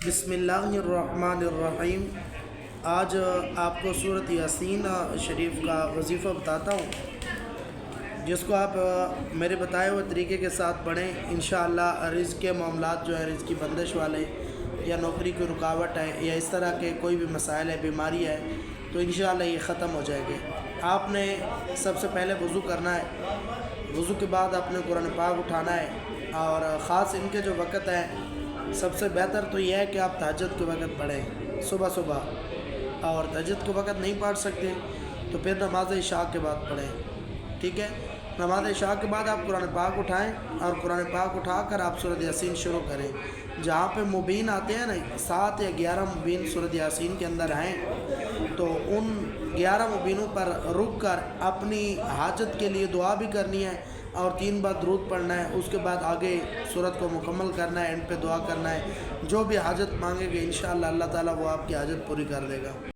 बिस्मिल्लाहिर्रहमानिर्रहीम। आज आपको सूरत यासीन शरीफ का वजीफ़ा बताता हूँ, जिसको आप मेरे बताए हुए तरीके के साथ पढ़ें। इंशाअल्लाह रिज़्क़ के मामलात जो है, रिज़्क़ की बंदिश वाले या नौकरी की रुकावट है या इस तरह के कोई भी मसाइल है, बीमारी है, तो इंशाअल्लाह ये ख़त्म हो जाएंगे। आपने सबसे पहले वज़ू करना है। वज़ू के बाद आपने कुरान पाक उठाना है, और ख़ास इनके जो वक़्त हैं, सबसे बेहतर तो यह है कि आप तहज्जुद के वक़्त पढ़ें सुबह सुबह, और तहज्जुद के वक़्त नहीं पढ़ सकते तो फिर नमाज इशा के बाद पढ़ें। ठीक है, नमाज इशा के बाद आप कुरान पाक उठाएं, और कुरान पाक उठाकर आप सूरत यासीन शुरू करें। जहाँ पे मुबीन आते हैं ना, 7 या 11 मुबीन सूरत यासीन के अंदर हैं, तो उन 11 मुबीनों पर रुक कर अपनी हाजत के लिए दुआ भी करनी है और 3 बार दरूद पढ़ना है। उसके बाद आगे सूरत को मुकम्मल करना है, एंड पे दुआ करना है। जो भी हाजत मांगेंगे इंशाअल्लाह अल्लाह ताला वो आपकी हाजत पूरी कर देगा।